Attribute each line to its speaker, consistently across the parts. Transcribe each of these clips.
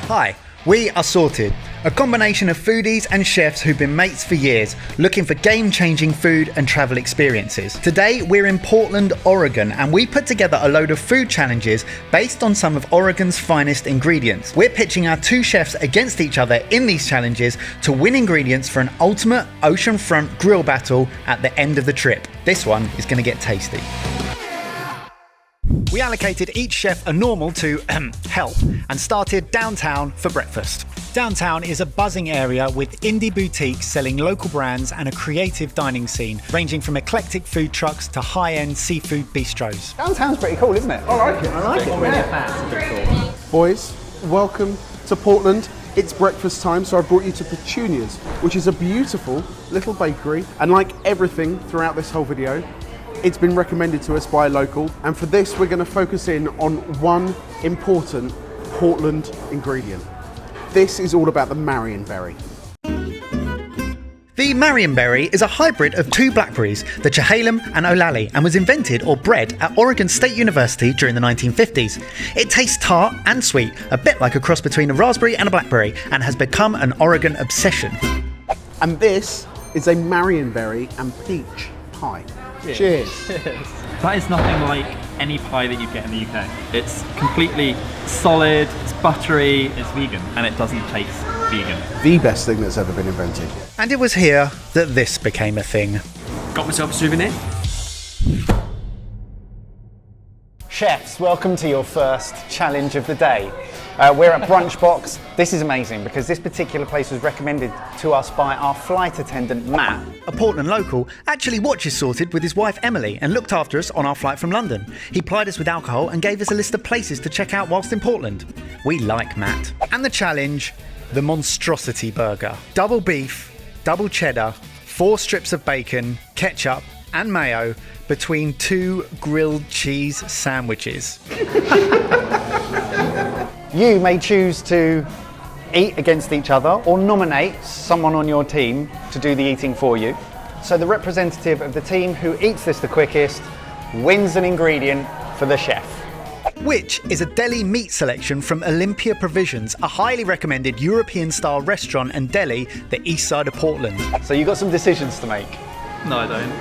Speaker 1: Hi, we are Sorted, a combination of foodies and chefs who've been mates for years, looking for game-changing food and travel experiences. Today we're in Portland, Oregon, and we put together a load of food challenges based on some of Oregon's finest ingredients. We're pitching our two chefs against each other in these challenges to win ingredients for an ultimate oceanfront grill battle at the end of the trip. This one is going to get tasty. We allocated each chef a normal to help and started downtown for breakfast. Downtown is a buzzing area with indie boutiques selling local brands and a creative dining scene, ranging from eclectic food trucks to high-end seafood bistros.
Speaker 2: Downtown's pretty cool, isn't it?
Speaker 3: I like it.
Speaker 4: I'm really a fan. It's a bit cool.
Speaker 3: Boys, welcome to Portland. It's breakfast time, so I brought you to Petunia's, which is a beautiful little bakery. And like everything throughout this whole video, it's been recommended to us by a local. And for this, we're going to focus in on one important Portland ingredient. This is all about the Marionberry.
Speaker 1: The Marionberry is a hybrid of two blackberries, the Chehalem and Olalley, and was invented or bred at Oregon State University during the 1950s. It tastes tart and sweet, a bit like a cross between a raspberry and a blackberry, and has become an Oregon obsession.
Speaker 3: And this is a Marionberry and peach pie. Cheers.
Speaker 4: That is nothing like any pie that you get in the UK. It's completely solid, it's buttery, it's vegan, and it doesn't taste vegan.
Speaker 3: The best thing that's ever been invented.
Speaker 1: And it was here that this became a thing.
Speaker 4: Got myself a souvenir.
Speaker 2: Chefs, welcome to your first challenge of the day. We're at Brunch Box. This is amazing because this particular place was recommended to us by our flight attendant, Matt.
Speaker 1: A Portland local actually watches Sorted with his wife Emily and looked after us on our flight from London. He plied us with alcohol and gave us a list of places to check out whilst in Portland. We like Matt. And the challenge, the monstrosity burger. Double beef, double cheddar, 4 strips of bacon, ketchup and mayo between 2 grilled cheese sandwiches.
Speaker 2: You may choose to eat against each other or nominate someone on your team to do the eating for you. So the representative of the team who eats this the quickest wins an ingredient for the chef.
Speaker 1: Which is a deli meat selection from Olympia Provisions, a highly recommended European-style restaurant and deli, the east side of Portland.
Speaker 2: So you've got some decisions to make.
Speaker 4: No, I don't.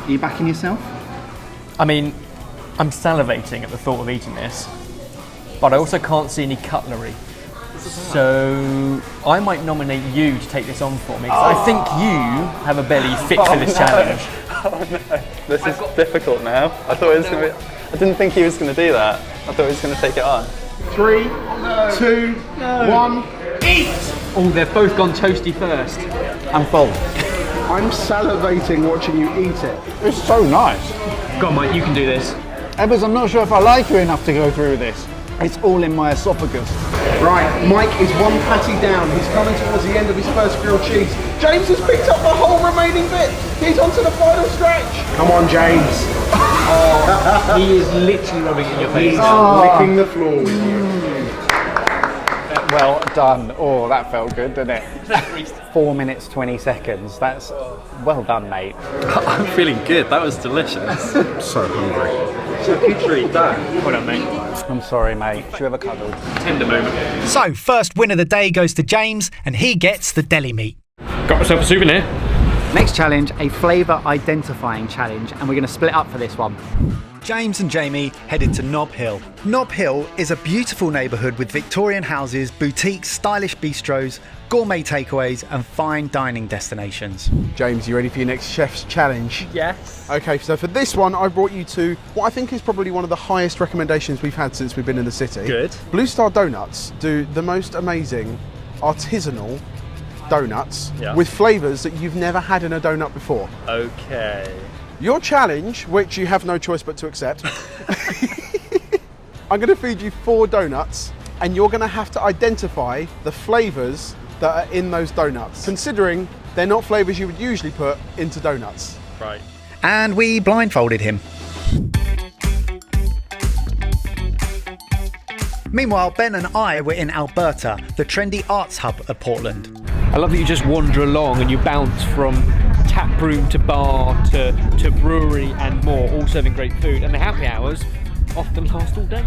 Speaker 2: Are you backing yourself?
Speaker 5: I mean, I'm salivating at the thought of eating this, but I also can't see any cutlery. So I might nominate you to take this on for me, because I think you have a belly fit for this challenge.
Speaker 6: Oh no, this is difficult now. I thought it was going to be, I didn't think he was going to do that. I thought he was going to take it on.
Speaker 3: 3, 2, 1, eat!
Speaker 5: Oh, they've both gone toasty first.
Speaker 2: I'm full.
Speaker 3: I'm salivating watching you eat it.
Speaker 2: It's so nice.
Speaker 5: Go on, Mike, you can do this.
Speaker 2: Ebbers, I'm not sure if I like you enough to go through with this. It's all in my esophagus.
Speaker 3: Right, Mike is one patty down. He's coming towards the end of his first grilled cheese. James has picked up the whole remaining bit. He's on to the final stretch. Come on, James.
Speaker 5: He is literally rubbing it in your face.
Speaker 3: He's licking the floor with you.
Speaker 2: Well done. Oh, that felt good, didn't it? 4 minutes, 20 seconds. That's well done, mate.
Speaker 6: I'm feeling good. That was delicious.
Speaker 3: So hungry.
Speaker 6: So you treat that.
Speaker 5: Well done, mate.
Speaker 2: I'm sorry, mate. Should we have a cuddle?
Speaker 5: Tender moment.
Speaker 1: So, first win of the day goes to James, and he gets the deli meat.
Speaker 5: Got myself a souvenir.
Speaker 2: Next challenge, a flavour identifying challenge, and we're going to split up for this one.
Speaker 1: James and Jamie headed to Nob Hill. Nob Hill is a beautiful neighbourhood with Victorian houses, boutiques, stylish bistros, gourmet takeaways and fine dining destinations.
Speaker 3: James, you ready for your next chef's challenge?
Speaker 5: Yes.
Speaker 3: Okay, so for this one, I brought you to what I think is probably one of the highest recommendations we've had since we've been in the city.
Speaker 5: Good.
Speaker 3: Blue Star Donuts do the most amazing artisanal donuts with flavours that you've never had in a donut before.
Speaker 6: Okay.
Speaker 3: Your challenge, which you have no choice but to accept, I'm going to feed you 4 donuts and you're going to have to identify the flavours that are in those donuts, considering they're not flavours you would usually put into donuts.
Speaker 6: Right.
Speaker 1: And we blindfolded him. Meanwhile, Ben and I were in Alberta, the trendy arts hub of Portland.
Speaker 5: I love that you just wander along and you bounce from tap room to bar to brewery and more, all serving great food. And the happy hours often last all day.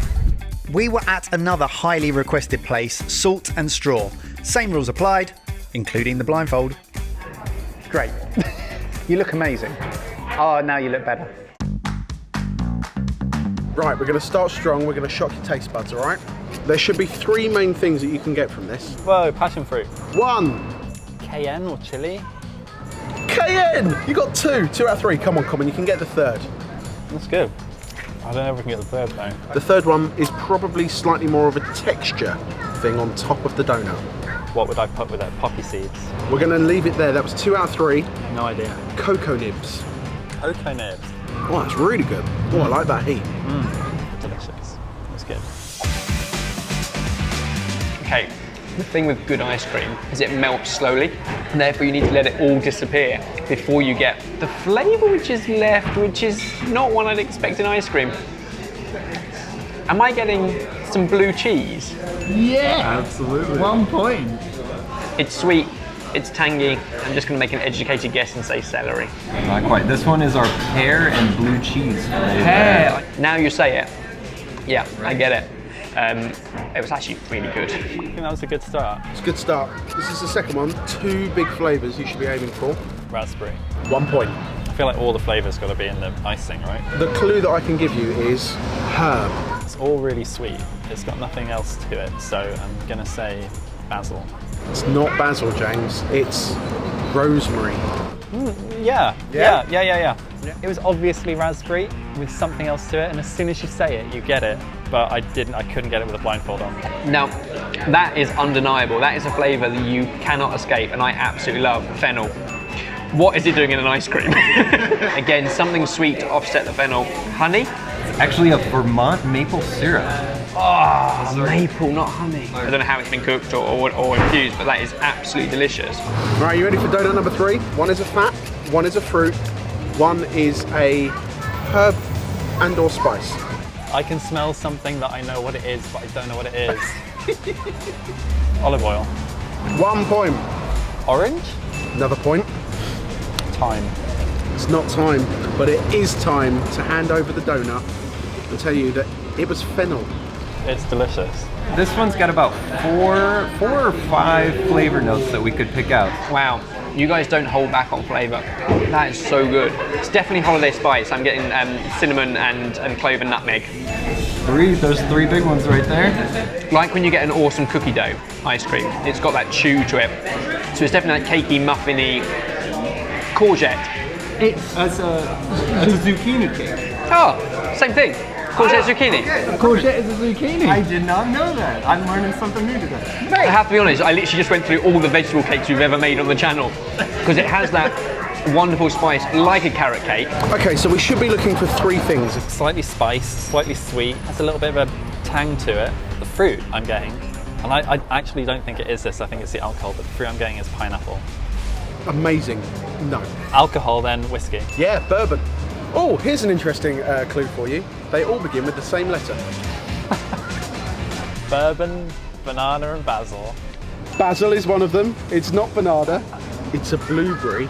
Speaker 1: We were at another highly requested place, Salt and Straw. Same rules applied, including the blindfold.
Speaker 2: Great. You look amazing. Oh, now you look better.
Speaker 3: Right, we're going to start strong. We're going to shock your taste buds, all right? There should be 3 main things that you can get from this.
Speaker 6: Whoa, passion fruit.
Speaker 3: 1.
Speaker 6: Cayenne or chili?
Speaker 3: Cayenne! You got 2. 2 out of 3. Come on, you can get the 3rd.
Speaker 6: That's good. I don't know if we can get the 3rd though.
Speaker 3: The 3rd one is probably slightly more of a texture thing on top of the donut.
Speaker 6: What would I put with it? Poppy seeds?
Speaker 3: We're going to leave it there. That was 2 out of 3.
Speaker 6: No idea.
Speaker 3: Cocoa nibs.
Speaker 6: Cocoa nibs.
Speaker 3: Oh, that's really good. Oh, I like that heat.
Speaker 6: Delicious. That's good.
Speaker 7: Okay, the thing with good ice cream is it melts slowly, and therefore you need to let it all disappear before you get the flavour which is left, which is not one I'd expect in ice cream. Am I getting some blue cheese?
Speaker 4: Yeah, absolutely. 1 point.
Speaker 7: It's sweet, it's tangy. I'm just going to make an educated guess and say celery.
Speaker 8: Not quite. This one is our pear and blue cheese flavor.
Speaker 7: Pear. Now you say it. Yeah, I get it. It was actually really good.
Speaker 6: I think that was a good start.
Speaker 3: It's a good start. This is the second one. 2 big flavours you should be aiming for.
Speaker 6: Raspberry.
Speaker 3: 1 point.
Speaker 6: I feel like all the flavours got to be in the icing, right?
Speaker 3: The clue that I can give you is herb.
Speaker 6: It's all really sweet. It's got nothing else to it, so I'm gonna say basil.
Speaker 3: It's not basil, James. It's rosemary.
Speaker 6: Yeah. It was obviously raspberry with something else to it, and as soon as you say it, you get it. But I couldn't get it with a blindfold on.
Speaker 7: Now, that is undeniable. That is a flavour that you cannot escape, and I absolutely love fennel. What is it doing in an ice cream? Again, something sweet to offset the fennel. Honey?
Speaker 8: It's actually a Vermont maple syrup.
Speaker 7: Oh, maple, not honey. I don't know how it's been cooked or infused, but that is absolutely delicious.
Speaker 3: Right, you ready for donut number 3? 1 is a fat, 1 is a fruit, 1 is a herb and or spice.
Speaker 6: I can smell something that I know what it is, but I don't know what it is. Olive oil.
Speaker 3: 1 point.
Speaker 6: Orange?
Speaker 3: Another point.
Speaker 6: Thyme.
Speaker 3: It's not time, but it is time to hand over the donut and tell you that it was fennel.
Speaker 6: It's delicious.
Speaker 8: This one's got about four or five flavor notes that we could pick out.
Speaker 7: Wow, you guys don't hold back on flavour. That is so good. It's definitely holiday spice. I'm getting cinnamon and clove and nutmeg.
Speaker 8: Those 3 big ones right there.
Speaker 7: Like when you get an awesome cookie dough ice cream, it's got that chew to it. So it's definitely that cakey, muffiny courgette.
Speaker 5: It's a zucchini cake.
Speaker 7: Oh, same thing. Courgette zucchini.
Speaker 5: A courgette is a zucchini.
Speaker 8: I did not know that. I'm learning something new today.
Speaker 7: I have to be honest, I literally just went through all the vegetable cakes we've ever made on the channel because it has that wonderful spice like a carrot cake.
Speaker 3: Okay, so we should be looking for 3 things.
Speaker 6: Slightly spiced, slightly sweet. Has a little bit of a tang to it. The fruit I'm getting, and I actually don't think it is this. I think it's the alcohol, but the fruit I'm getting is pineapple.
Speaker 3: Amazing. No.
Speaker 6: Alcohol, then whiskey.
Speaker 3: Yeah, bourbon. Oh, here's an interesting clue for you. They all begin with the same letter.
Speaker 6: Bourbon, banana, and basil.
Speaker 3: Basil is one of them. It's not banana. It's a blueberry,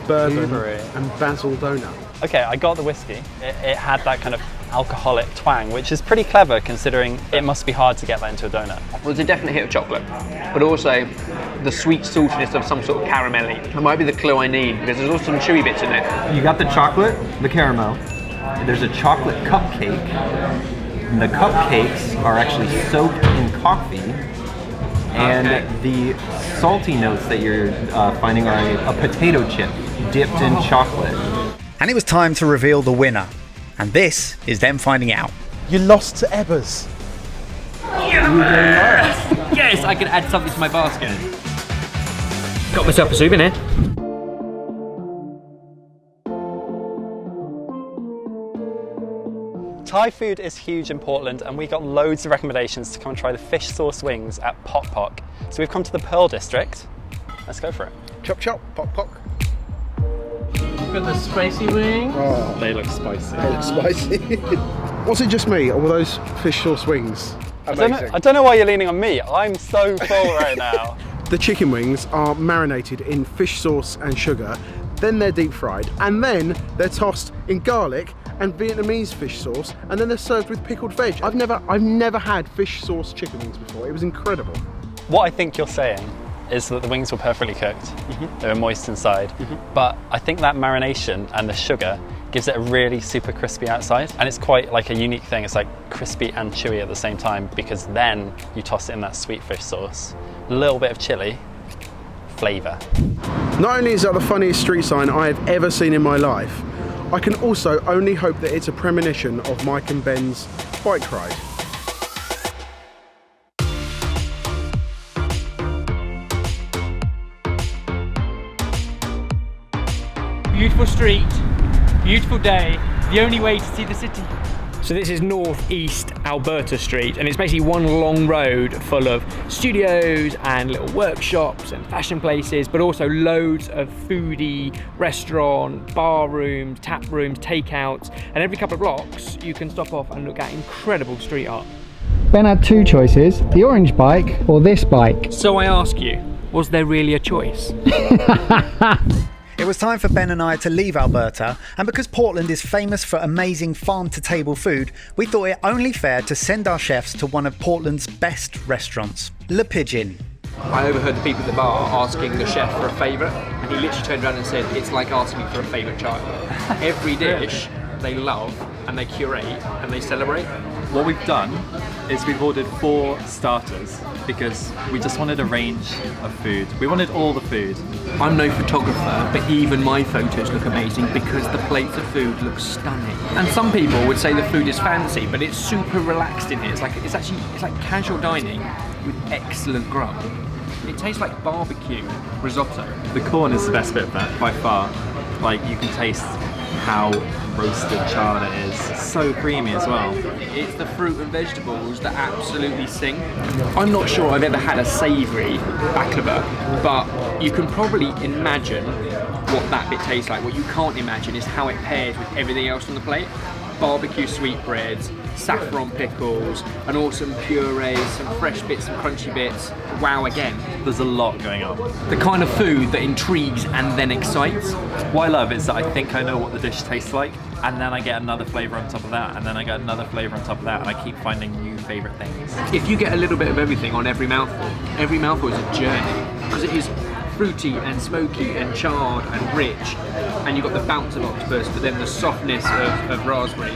Speaker 3: bourbon,
Speaker 6: Blueberry.
Speaker 3: and basil donut.
Speaker 6: Okay, I got the whiskey. It had that kind of alcoholic twang, which is pretty clever considering it must be hard to get that into a donut.
Speaker 7: Well, it's a definite hit of chocolate, but also the sweet saltiness of some sort of caramelly. That might be the clue I need because there's also some chewy bits in it.
Speaker 8: You got the chocolate, the caramel. There's a chocolate cupcake. And the cupcakes are actually soaked in coffee. And the salty notes that you're finding are a potato chip dipped in chocolate.
Speaker 1: And it was time to reveal the winner. And this is them finding out.
Speaker 3: You lost to Ebbers.
Speaker 5: Yes, I can add something to my basket. Got myself a souvenir.
Speaker 6: Thai food is huge in Portland, and we got loads of recommendations to come and try the fish sauce wings at Pok Pok. So we've come to the Pearl District. Let's go for it.
Speaker 3: Chop chop, pok pok.
Speaker 5: Got the spicy wings.
Speaker 3: Oh,
Speaker 6: They look spicy.
Speaker 3: they look spicy. Was it just me, or were those fish sauce wings amazing?
Speaker 6: I don't know why you're leaning on me. I'm so full right now.
Speaker 3: The chicken wings are marinated in fish sauce and sugar, then they're deep fried, and then they're tossed in garlic and Vietnamese fish sauce, and then they're served with pickled veg. I've never had fish sauce chicken wings before. It was incredible.
Speaker 6: What I think you're saying is that the wings were perfectly cooked. They were moist inside. But I think that marination and the sugar gives it a really super crispy outside. And it's quite like a unique thing. It's like crispy and chewy at the same time, because then you toss it in that sweet fish sauce. A little bit of chili, flavour.
Speaker 3: Not only is that the funniest street sign I have ever seen in my life, I can also only hope that it's a premonition of Mike and Ben's bike ride.
Speaker 5: Beautiful street, beautiful day, the only way to see the city. So this is Northeast Alberta Street, and it's basically one long road full of studios and little workshops and fashion places, but also loads of foodie, restaurant, bar rooms, tap rooms, takeouts, and every couple of blocks you can stop off and look at incredible street art.
Speaker 2: Ben had two choices, the orange bike or this bike.
Speaker 5: So I ask you, was there really a choice?
Speaker 1: It was time for Ben and I to leave Alberta, and because Portland is famous for amazing farm-to-table food, we thought it only fair to send our chefs to one of Portland's best restaurants, Le Pigeon.
Speaker 9: I overheard the people at the bar asking the chef for a favourite, and he literally turned around and said, it's like asking for a favourite child. Every dish they love, and they curate, and they celebrate.
Speaker 4: What we've done is we've ordered 4 starters because we just wanted a range of food. We wanted all the food.
Speaker 9: I'm no photographer, but even my photos look amazing because the plates of food look stunning. And some people would say the food is fancy, but it's super relaxed in here. It's like casual dining with excellent grub. It tastes like barbecue risotto.
Speaker 4: The corn is the best bit of that, by far. Like, you can taste how roasted charred it is. So creamy as well.
Speaker 9: It's the fruit and vegetables that absolutely sing. I'm not sure I've ever had a savoury baklava, but you can probably imagine what that bit tastes like. What you can't imagine is how it pairs with everything else on the plate. Barbecue sweetbreads, saffron pickles, an awesome puree, some fresh bits, some crunchy bits. Wow again.
Speaker 4: There's a lot going on.
Speaker 9: The kind of food that intrigues and then excites.
Speaker 4: What I love is that I think I know what the dish tastes like, and then I get another flavour on top of that, and then I get another flavour on top of that, and I keep finding new favourite things.
Speaker 9: If you get a little bit of everything on every mouthful is a journey, because it is fruity and smoky and charred and rich, and you've got the bounce of octopus, but then the softness of raspberry.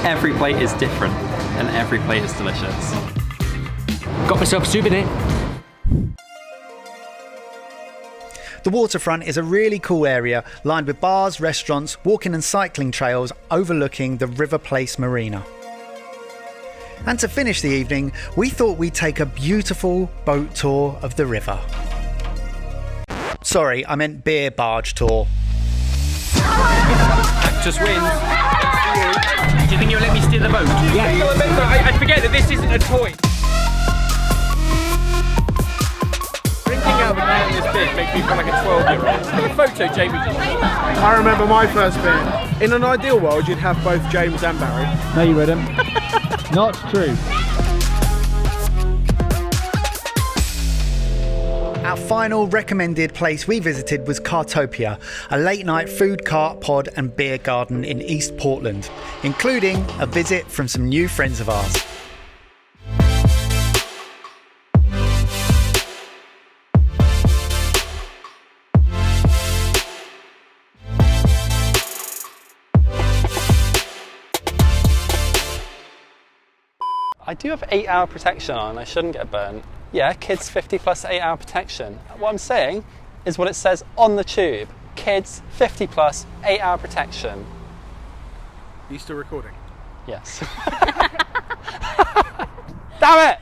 Speaker 4: Every plate is different, and every plate is delicious.
Speaker 5: Got myself a souvenir.
Speaker 1: The waterfront is a really cool area lined with bars, restaurants, walking and cycling trails overlooking the River Place Marina. And to finish the evening, we thought we'd take a beautiful boat tour of the river. Sorry, I meant beer barge tour.
Speaker 9: Just wins. Do you think you'll let me steer the boat? Yeah. I forget that this isn't a toy. Drinking out of a can this big makes me feel like a 12-year-old. Take a photo, Jamie.
Speaker 3: I remember my first beer. In an ideal world, you'd have both James and Barry.
Speaker 2: No, you wouldn't. Not true.
Speaker 1: Our final recommended place we visited was Cartopia, a late-night food cart, pod and beer garden in East Portland, including a visit from some new friends of ours.
Speaker 6: I do have 8-hour protection on, I shouldn't get burnt. Yeah, kids 50 plus 8-hour protection. What I'm saying is what it says on the tube. Kids 50 plus 8-hour protection.
Speaker 3: Are you still recording?
Speaker 6: Yes. Damn it!